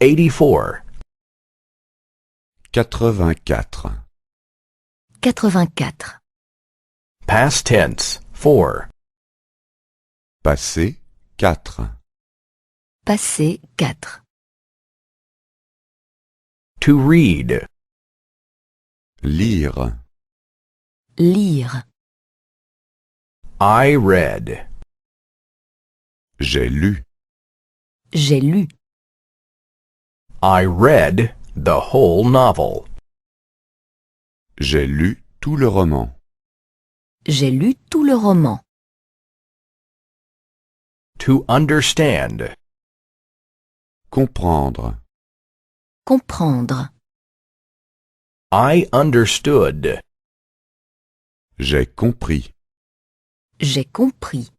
84. 84. 84. Past tense, 4. Passé, 4. Passé 4. To read. Lire. Lire. I read. J'ai lu. J'ai lu. I read the whole novel. J'ai lu tout le roman. J'ai lu tout le roman. To understand. Comprendre. Comprendre. I understood. J'ai compris. J'ai compris.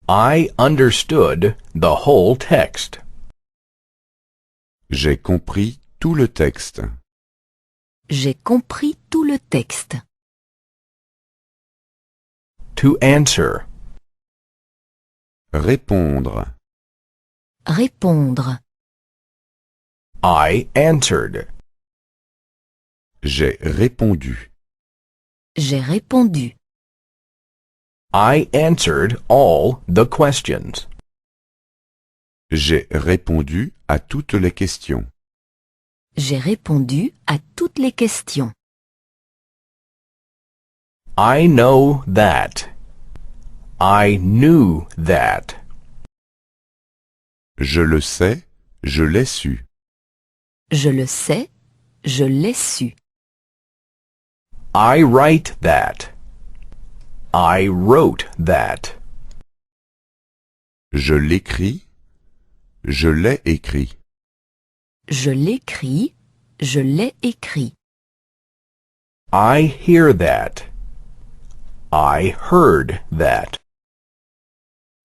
I understood the whole text. J'ai compris tout le texte. J'ai compris tout le texte. To answer. Répondre. Répondre. I answered. J'ai répondu. J'ai répondu. I answered all the questions. J'ai répondu à toutes les questions. J'ai répondu à toutes les questions. I know that. I knew that. Je le sais, je l'ai su. Je le sais, je l'ai su. I write that. I wrote that. Je l'écris, je l'ai écrit. Je l'écris, je l'ai écrit. I hear that. I heard that.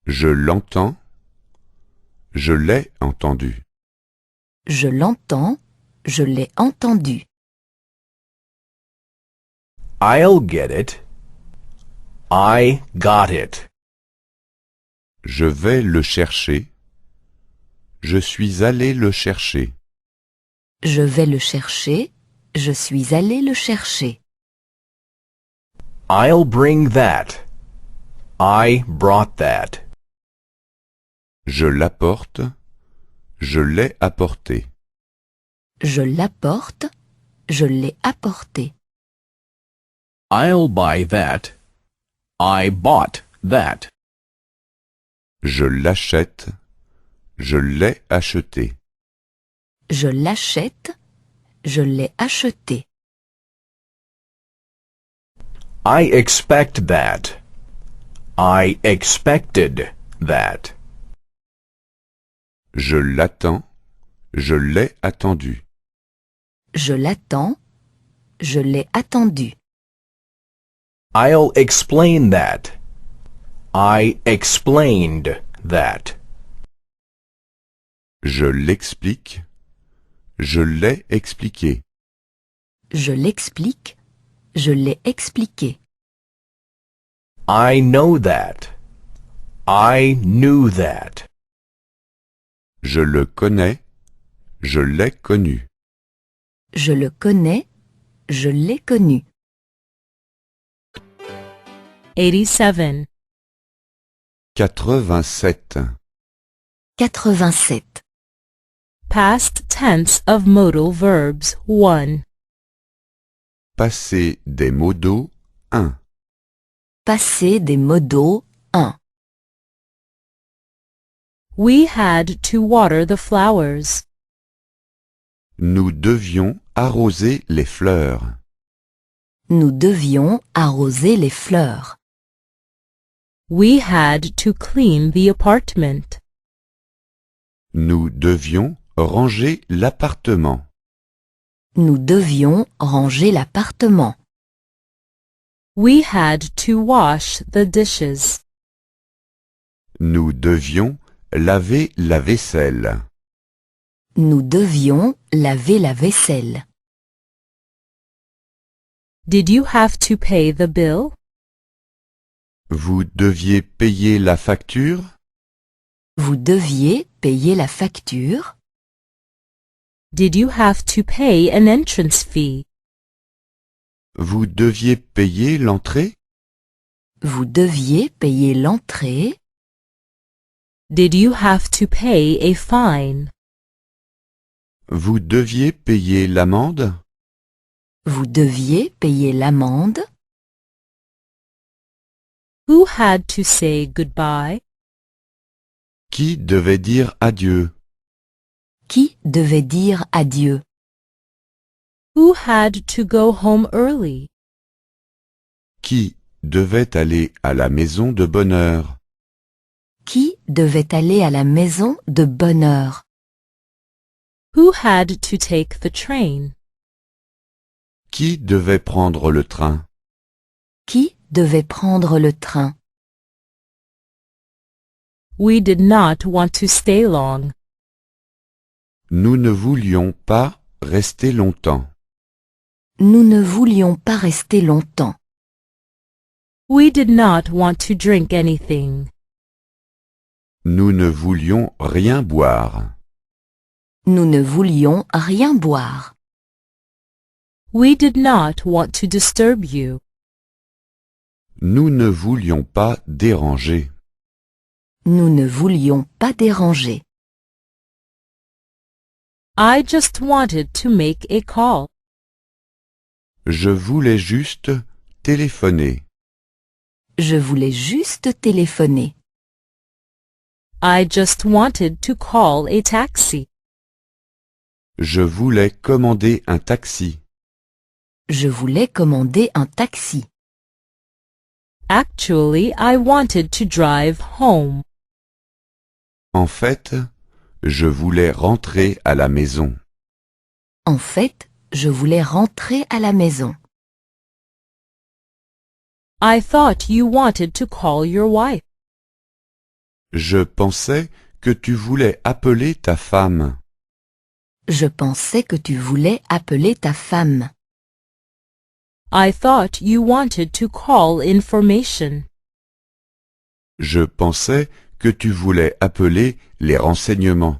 Je l'entends, je l'ai entendu. Je l'entends, je l'ai entendu. I'll get it. I got it. Je vais le chercher. Je suis allé le chercher. Je vais le chercher, je suis allé le chercher. I'll bring that. I brought that. Je l'apporte, je l'ai apporté. Je l'apporte, je l'ai apporté. I'll buy that. I bought that. Je l'achète, je l'ai acheté. Je l'achète, je l'ai acheté. I expect that. I expected that. Je l'attends, je l'ai attendu. Je l'attends, je l'ai attendu. I'll explain that. I explained that. Je l'explique, je l'ai expliqué. Je l'explique, je l'ai expliqué. I know that. I knew that. Je le connais, je l'ai connu. Je le connais, je l'ai connu. 87. 87. 87. Past tense of modal verbs 1. Passé des modaux 1. Passé des modaux 1. We had to water the flowers. Nous devions arroser les fleurs. Nous devions arroser les fleurs. We had to clean the apartment. Nous devions ranger l'appartement. Nous devions ranger l'appartement. We had to wash the dishes. Nous devions laver la vaisselle. Nous devions laver la vaisselle. Did you have to pay the bill? Vous deviez payer la facture? Vous deviez payer la facture. Did you have to pay an entrance fee? Vous deviez payer l'entrée? Vous deviez payer l'entrée. Did you have to pay a fine? Vous deviez payer l'amende? Vous deviez payer l'amende. Who had to say goodbye? Qui devait dire adieu? Qui devait dire adieu? Who had to go home early? Qui devait aller à la maison de bonne heure? Qui devait aller à la maison de bonne heure? Who had to take the train? Qui devait prendre le train? Qui devait prendre le train? We did not want to stay long. Nous ne voulions pas rester longtemps. Nous ne voulions pas rester longtemps. We did not want to drink anything. Nous ne voulions rien boire. Nous ne voulions rien boire. We did not want to disturb you. Nous ne voulions pas déranger. Nous ne voulions pas déranger. I just wanted to make a call. Je voulais juste téléphoner. Je voulais juste téléphoner. I just wanted to call a taxi. Je voulais commander un taxi. Je voulais commander un taxi. Actually, I wanted to drive home. En fait, je voulais rentrer à la maison. En fait, je voulais rentrer à la maison. I thought you wanted to call your wife. Je pensais que tu voulais appeler ta femme. Je pensais que tu voulais appeler ta femme. I thought you wanted to call information. Je pensais que tu voulais appeler les renseignements.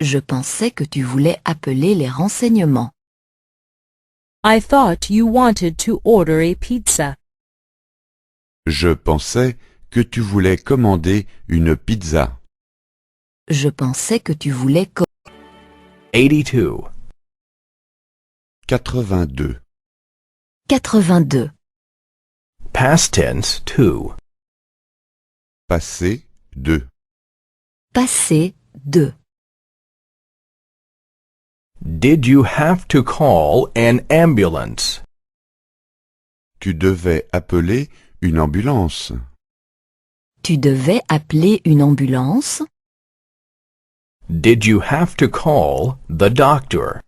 Je pensais que tu voulais appeler les renseignements. I thought you wanted to order a pizza. Je pensais que tu voulais commander une pizza. Je pensais que tu voulais 82. 82. 82. Past tense 2. Passé 2. Passé 2. Did you have to call an ambulance? Tu devais appeler une ambulance. Tu devais appeler une ambulance. Did you have to call the doctor?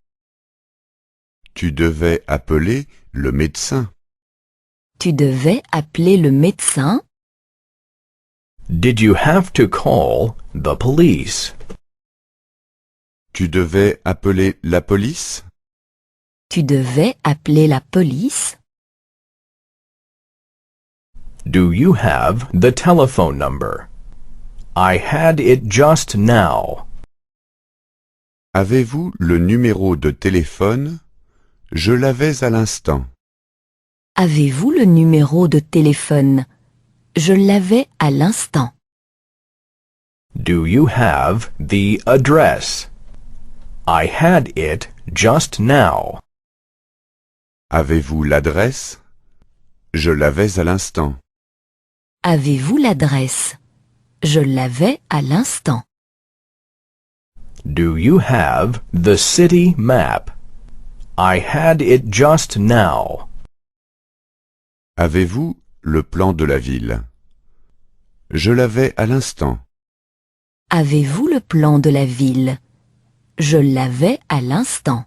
Tu devais appeler le médecin. Tu devais appeler le médecin. Did you have to call the police? Tu devais appeler la police. Tu devais appeler la police. Do you have the telephone number? I had it just now. Avez-vous le numéro de téléphone? Je l'avais à l'instant. Avez-vous le numéro de téléphone? Je l'avais à l'instant. Do you have the address? I had it just now. Avez-vous l'adresse? Je l'avais à l'instant. Avez-vous l'adresse? Je l'avais à l'instant. Do you have the city map? I had it just now. Avez-vous le plan de la ville? Je l'avais à l'instant. Avez-vous le plan de la ville? Je l'avais à l'instant.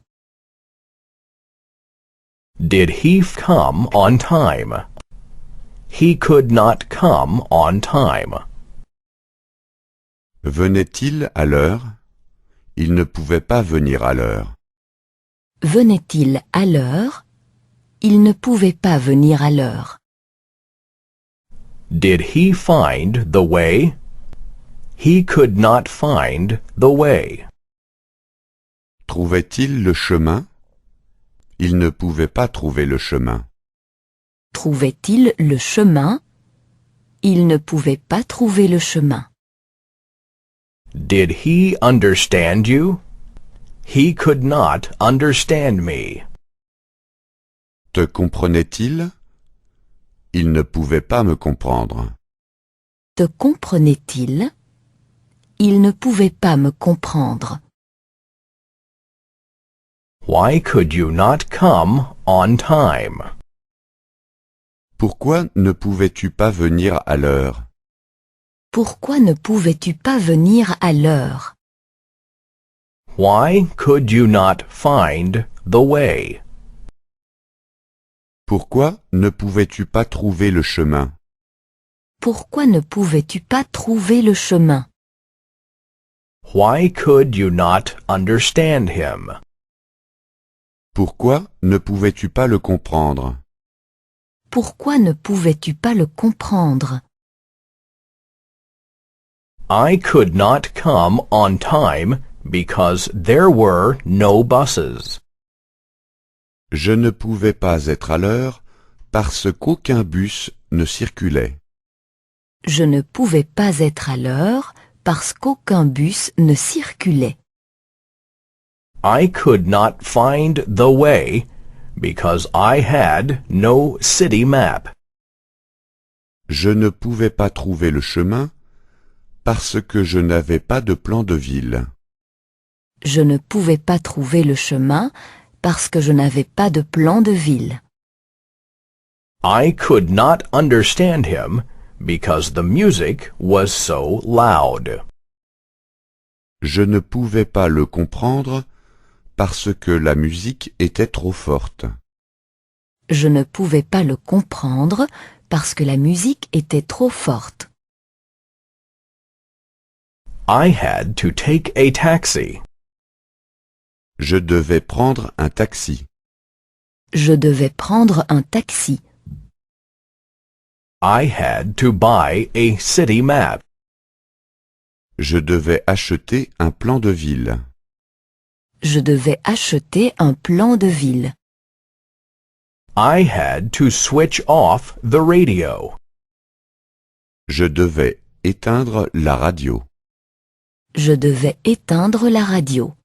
Did he come on time? He could not come on time. Venait-il à l'heure? Il ne pouvait pas venir à l'heure. Venait-il à l'heure? Il ne pouvait pas venir à l'heure. Did he find the way? He could not find the way. Trouvait-il le chemin? Il ne pouvait pas trouver le chemin. Trouvait-il le chemin? Il ne pouvait pas trouver le chemin. Did he understand you? He could not understand me. Te comprenait-il? Il ne pouvait pas me comprendre. Te comprenait-il? Il ne pouvait pas me comprendre. Why could you not come on time? Pourquoi ne pouvais-tu pas venir à l'heure? Pourquoi ne pouvais-tu pas venir à l'heure? Why could you not find the way? Pourquoi ne pouvais-tu pas trouver le chemin? Pourquoi ne pouvais-tu pas trouver le chemin? Why could you not understand him? Pourquoi ne pouvais-tu pas le comprendre? Pourquoi ne pouvais-tu pas le comprendre? I could not come on time because there were no buses. Je ne pouvais pas être à l'heure parce qu'aucun bus ne circulait. Je ne pouvais pas être à l'heure parce qu'aucun bus ne circulait. I could not find the way because I had no city map. Je ne pouvais pas trouver le chemin parce que je n'avais pas de plan de ville. Je ne pouvais pas trouver le chemin parce que je n'avais pas de plan de ville. I could not understand him because the music was so loud. Je ne pouvais pas le comprendre parce que la musique était trop forte. Je ne pouvais pas le comprendre parce que la musique était trop forte. I had to take a taxi. Je devais prendre un taxi. Je devais prendre un taxi. I had to buy a city map. Je devais acheter un plan de ville. Je devais acheter un plan de ville. I had to switch off the radio. Je devais éteindre la radio. Je devais éteindre la radio.